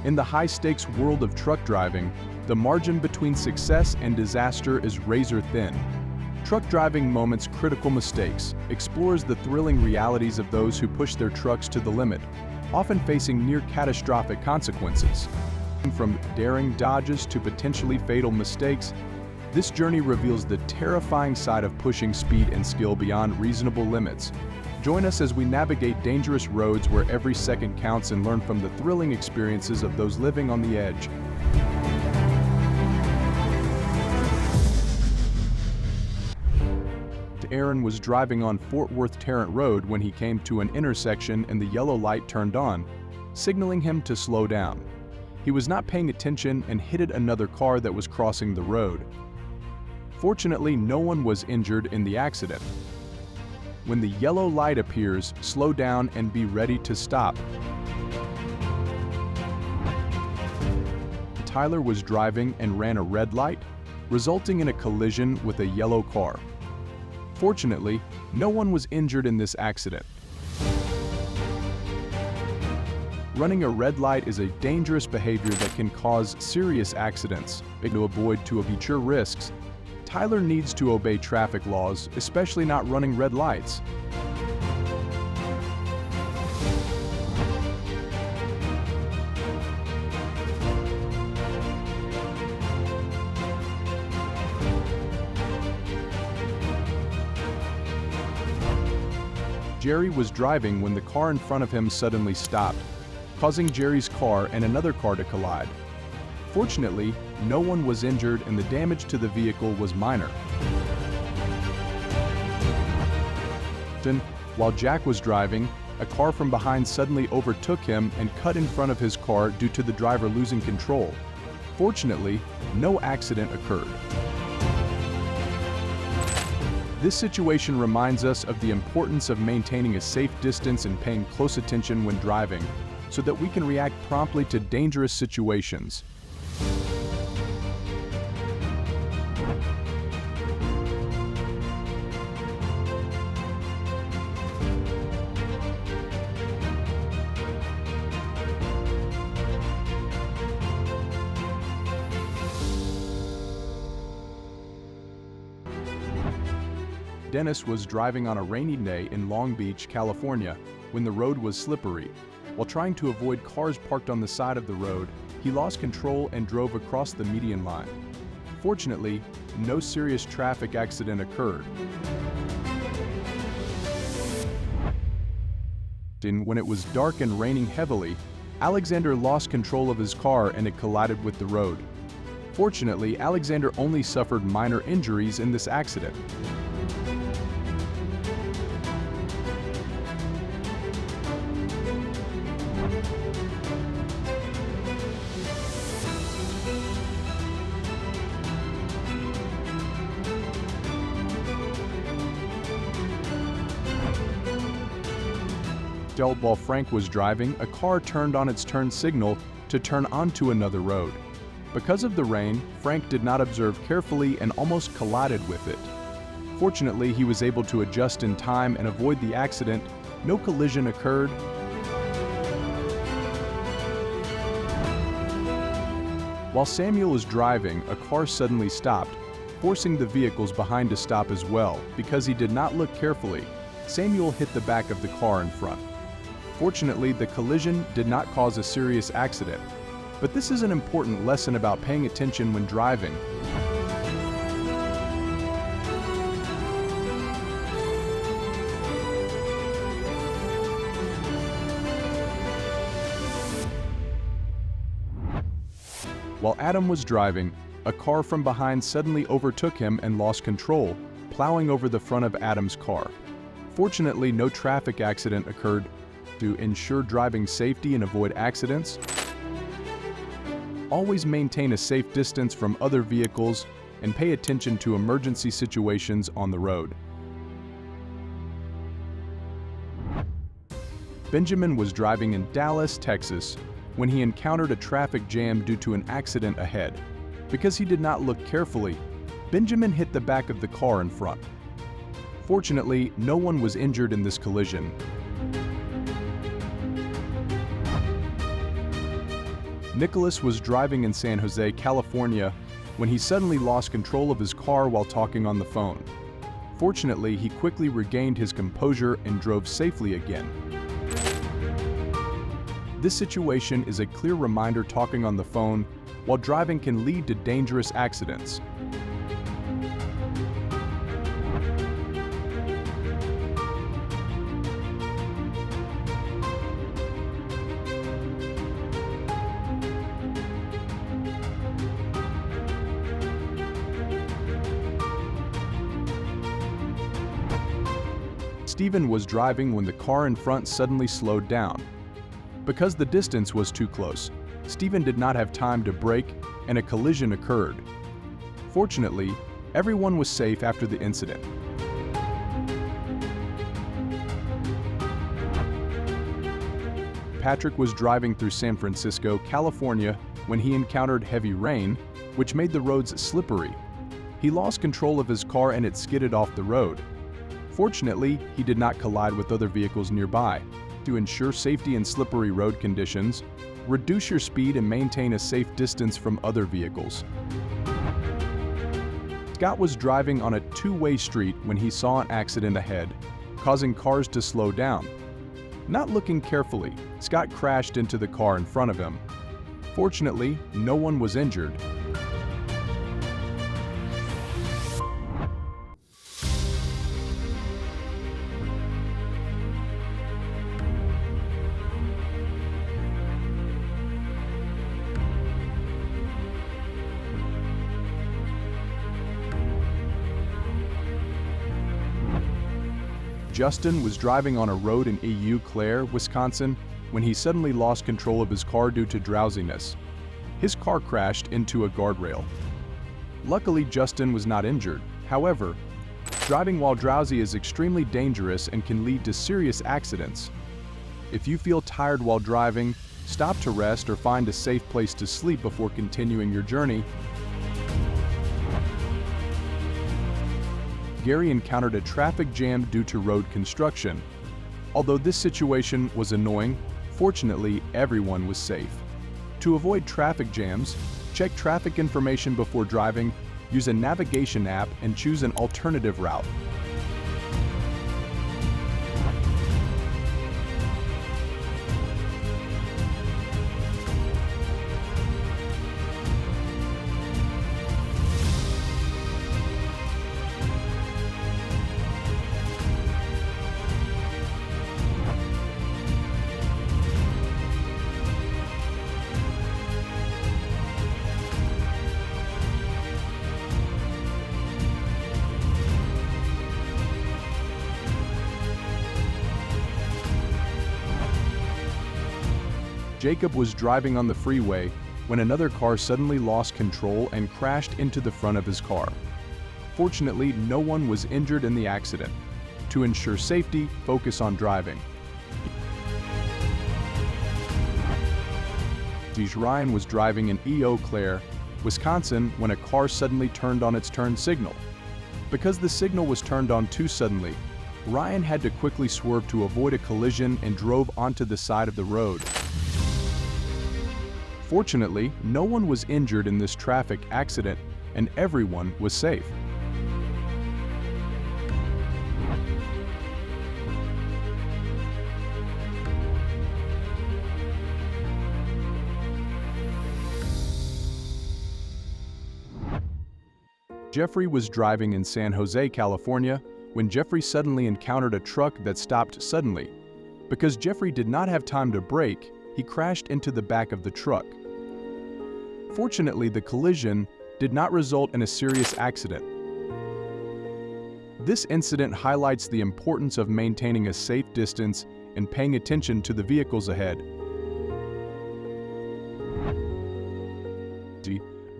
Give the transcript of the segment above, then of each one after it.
In the high-stakes world of truck driving, the margin between success and disaster is razor thin. Truck Driving Moments Critical Mistakes explores the thrilling realities of those who push their trucks to the limit, often facing near-catastrophic consequences. From daring dodges to potentially fatal mistakes, this journey reveals the terrifying side of pushing speed and skill beyond reasonable limits. Join us as we navigate dangerous roads where every second counts and learn from the thrilling experiences of those living on the edge. Aaron was driving on Fort Worth Tarrant Road when he came to an intersection and the yellow light turned on, signaling him to slow down. He was not paying attention and hit another car that was crossing the road. Fortunately, no one was injured in the accident. When the yellow light appears, slow down and be ready to stop. Tyler was driving and ran a red light, resulting in a collision with a yellow car. Fortunately, no one was injured in this accident. Running a red light is a dangerous behavior that can cause serious accidents. To avoid future risks, Tyler needs to obey traffic laws, especially not running red lights. Jerry was driving when the car in front of him suddenly stopped, causing Jerry's car and another car to collide. Fortunately, no one was injured and the damage to the vehicle was minor. While Jack was driving, a car from behind suddenly overtook him and cut in front of his car due to the driver losing control. Fortunately, no accident occurred. This situation reminds us of the importance of maintaining a safe distance and paying close attention when driving, so that we can react promptly to dangerous situations. Dennis was driving on a rainy day in Long Beach, California, when the road was slippery. While trying to avoid cars parked on the side of the road, he lost control and drove across the median line. Fortunately, no serious traffic accident occurred. When it was dark and raining heavily, Alexander lost control of his car and it collided with the road. Fortunately, Alexander only suffered minor injuries in this accident. While Frank was driving, a car turned on its turn signal to turn onto another road. Because of the rain, Frank did not observe carefully and almost collided with it. Fortunately, he was able to adjust in time and avoid the accident. No collision occurred. While Samuel was driving, a car suddenly stopped, forcing the vehicles behind to stop as well. Because he did not look carefully, Samuel hit the back of the car in front. Fortunately, the collision did not cause a serious accident. But this is an important lesson about paying attention when driving. While Adam was driving, a car from behind suddenly overtook him and lost control, plowing over the front of Adam's car. Fortunately, no traffic accident occurred. To ensure driving safety and avoid accidents, always maintain a safe distance from other vehicles and pay attention to emergency situations on the road. Benjamin was driving in Dallas, Texas, when he encountered a traffic jam due to an accident ahead. Because he did not look carefully, Benjamin hit the back of the car in front. Fortunately, no one was injured in this collision. Nicholas was driving in San Jose, California, when he suddenly lost control of his car while talking on the phone. Fortunately, he quickly regained his composure and drove safely again. This situation is a clear reminder talking on the phone while driving can lead to dangerous accidents. Stephen was driving when the car in front suddenly slowed down. Because the distance was too close, Stephen did not have time to brake and a collision occurred. Fortunately, everyone was safe after the incident. Patrick was driving through San Francisco, California, when he encountered heavy rain, which made the roads slippery. He lost control of his car and it skidded off the road. Fortunately, he did not collide with other vehicles nearby. To ensure safety in slippery road conditions, reduce your speed and maintain a safe distance from other vehicles. Scott was driving on a two-way street when he saw an accident ahead, causing cars to slow down. Not looking carefully, Scott crashed into the car in front of him. Fortunately, no one was injured. Justin was driving on a road in Eau Claire, Wisconsin, when he suddenly lost control of his car due to drowsiness. His car crashed into a guardrail. Luckily, Justin was not injured. However, driving while drowsy is extremely dangerous and can lead to serious accidents. If you feel tired while driving, stop to rest or find a safe place to sleep before continuing your journey. Gary encountered a traffic jam due to road construction. Although this situation was annoying, fortunately, everyone was safe. To avoid traffic jams, check traffic information before driving, use a navigation app, and choose an alternative route. Jacob was driving on the freeway when another car suddenly lost control and crashed into the front of his car. Fortunately, no one was injured in the accident. To ensure safety, focus on driving. Ryan was driving in Eau Claire, Wisconsin, when a car suddenly turned on its turn signal. Because the signal was turned on too suddenly, Ryan had to quickly swerve to avoid a collision and drove onto the side of the road. Fortunately, no one was injured in this traffic accident and everyone was safe. Jeffrey was driving in San Jose, California, when Jeffrey suddenly encountered a truck that stopped suddenly. Because Jeffrey did not have time to brake, he crashed into the back of the truck. Fortunately, the collision did not result in a serious accident. This incident highlights the importance of maintaining a safe distance and paying attention to the vehicles ahead.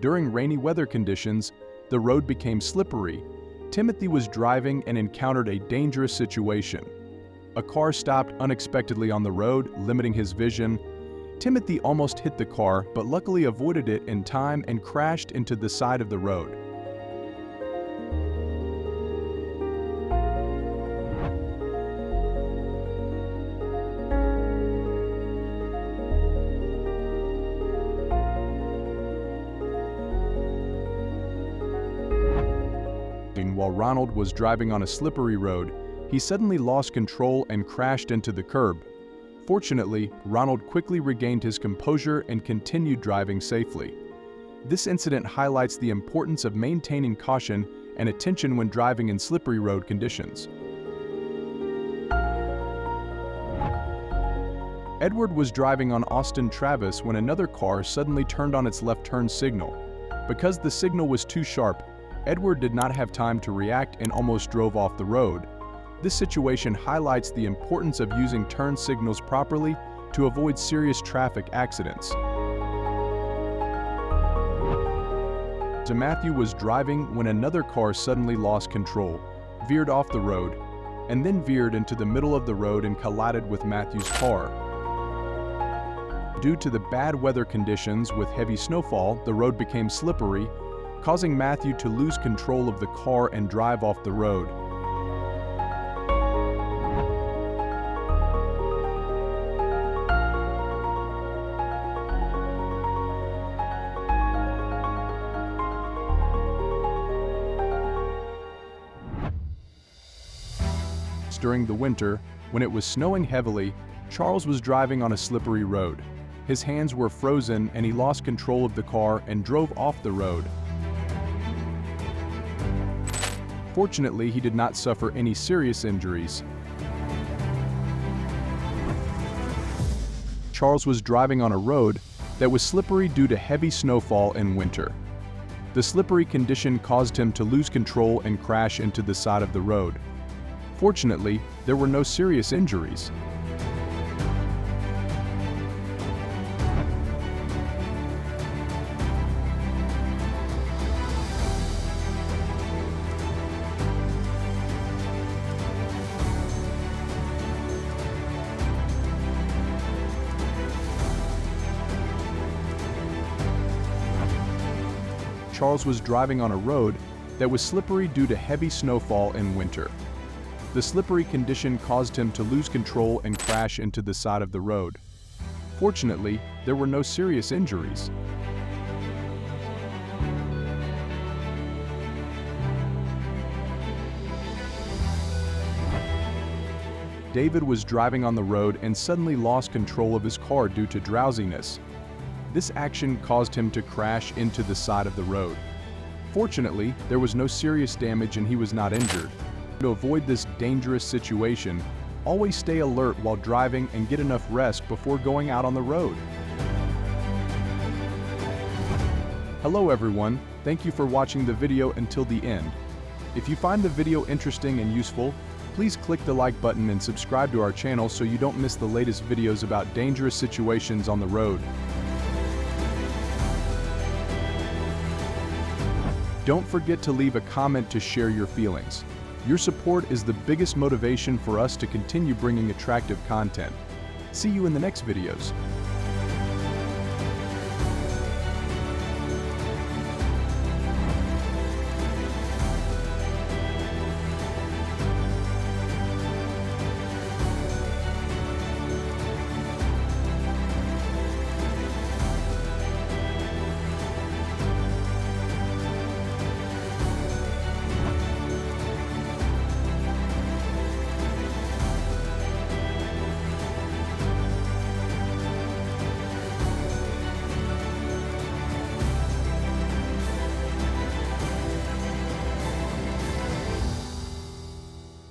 During rainy weather conditions, the road became slippery. Timothy was driving and encountered a dangerous situation. A car stopped unexpectedly on the road, limiting his vision. Timothy almost hit the car, but luckily avoided it in time and crashed into the side of the road. While Ronald was driving on a slippery road, he suddenly lost control and crashed into the curb. Fortunately, Ronald quickly regained his composure and continued driving safely. This incident highlights the importance of maintaining caution and attention when driving in slippery road conditions. Edward was driving on Austin Travis when another car suddenly turned on its left turn signal. Because the signal was too sharp, Edward did not have time to react and almost drove off the road. This situation highlights the importance of using turn signals properly to avoid serious traffic accidents. Matthew was driving when another car suddenly lost control, veered off the road, and then veered into the middle of the road and collided with Matthew's car. Due to the bad weather conditions with heavy snowfall, the road became slippery, causing Matthew to lose control of the car and drive off the road. During the winter, when it was snowing heavily, Charles was driving on a slippery road. His hands were frozen and he lost control of the car and drove off the road. Fortunately, he did not suffer any serious injuries. Charles was driving on a road that was slippery due to heavy snowfall in winter. The slippery condition caused him to lose control and crash into the side of the road. Fortunately, there were no serious injuries. Charles was driving on a road that was slippery due to heavy snowfall in winter. The slippery condition caused him to lose control and crash into the side of the road. Fortunately, there were no serious injuries. David was driving on the road and suddenly lost control of his car due to drowsiness. This action caused him to crash into the side of the road. Fortunately, there was no serious damage and he was not injured. To avoid this dangerous situation, always stay alert while driving and get enough rest before going out on the road. Hello everyone, thank you for watching the video until the end. If you find the video interesting and useful, please click the like button and subscribe to our channel so you don't miss the latest videos about dangerous situations on the road. Don't forget to leave a comment to share your feelings. Your support is the biggest motivation for us to continue bringing attractive content. See you in the next videos.